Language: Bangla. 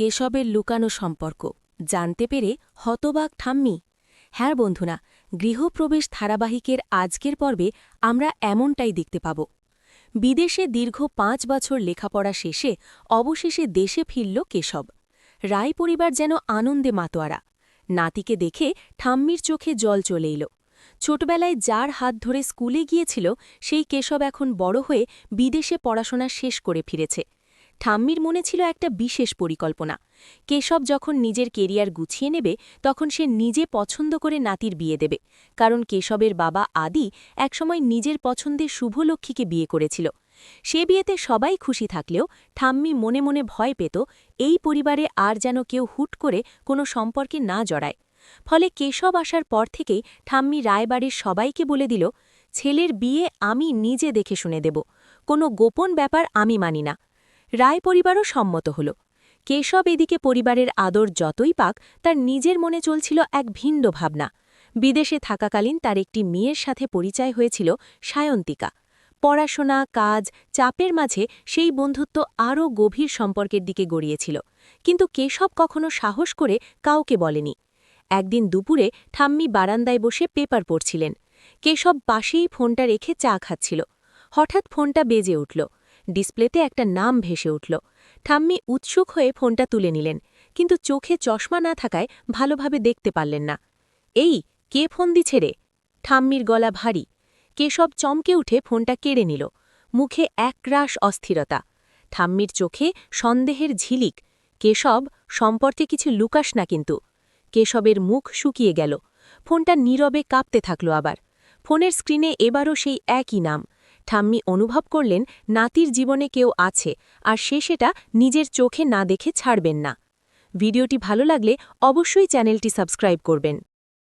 কেশবের লুকানো সম্পর্ক জানতে পেরে হতবাক ঠাম্মি। হ্যাঁ বন্ধুরা, গৃহপ্রবেশ ধারাবাহিকের আজকের পর্বে আমরা এমনটাই দেখতে পাব। বিদেশে দীর্ঘ ৫ বছর লেখাপড়া শেষে অবশেষে দেশে ফিরল কেশব। রায় পরিবার যেন আনন্দে মাতোয়ারা। নাতিকে দেখে ঠাম্মির চোখে জল চলে এল। ছোটবেলায় যার হাত ধরে স্কুলে গিয়েছিল সেই কেশব এখন বড় হয়ে বিদেশে পড়াশোনা শেষ করে ফিরেছে। ঠাম্মির মনে ছিল একটা বিশেষ পরিকল্পনা। কেশব যখন নিজের কেরিয়ার গুছিয়ে নেবে তখন সে নিজে পছন্দ করে নাতির বিয়ে দেবে, কারণ কেশবের বাবা আদি একসময় নিজের পছন্দের শুভলক্ষ্মীকে বিয়ে করেছিল। সে বিয়েতে সবাই খুশি থাকলেও ঠাম্মি মনে মনে ভয় পেত এই পরিবারে আর যেন কেউ হুট করে কোনো সম্পর্কে না জড়ায়। ফলে কেশব আসার পর থেকেই ঠাম্মি রায়বাড়ির সবাইকে বলে দিল, ছেলের বিয়ে আমি নিজে দেখে শুনে দেব, কোনো গোপন ব্যাপার আমি মানি না। রায় পরিবারও সম্মত হল। কেশব এদিকে পরিবারের আদর যতই পাক, তার নিজের মনে চলছিল এক ভিন্ন ভাবনা। বিদেশে থাকাকালীন তার একটি মেয়ের সাথে পরিচয় হয়েছিল, সায়ন্তিকা। পড়াশোনা, কাজ, চাপের মাঝে সেই বন্ধুত্ব আরও গভীর সম্পর্কের দিকে গড়িয়েছিল, কিন্তু কেশব কখনো সাহস করে কাউকে বলেনি। একদিন দুপুরে ঠাম্মি বারান্দায় বসে পেপার পড়ছিলেন। কেশব পাশেই ফোনটা রেখে চা খাচ্ছিল। হঠাৎ ফোনটা বেজে উঠল। ডিসপ্লেতে একটা নাম ভেসে উঠল। ঠাম্মি উৎসুক হয়ে ফোনটা তুলে নিলেন, কিন্তু চোখে চশমা না থাকায় ভালোভাবে দেখতে পারলেন না। এই, কে ফোন দিছে রে? ঠাম্মির গলা ভারী। কেশব চমকে উঠে ফোনটা কেড়ে নিল। মুখে একরাশ অস্থিরতা। ঠাম্মির চোখে সন্দেহের ঝিলিক। কেশব, সম্পর্কে কিছু লুকাস না কিন্তু। কেশবের মুখ শুকিয়ে গেল। ফোনটা নীরবে কাঁপতে থাকল আবার। ফোনের স্ক্রিনে এবারও সেই একই নাম। ঠাম্মি অনুভব করলেন নাতির জীবনে কেউ আছে, আর সে সেটা নিজের চোখে না দেখে ছাড়বেন না। ভিডিওটি ভালো লাগলে অবশ্যই চ্যানেলটি সাবস্ক্রাইব করবেন।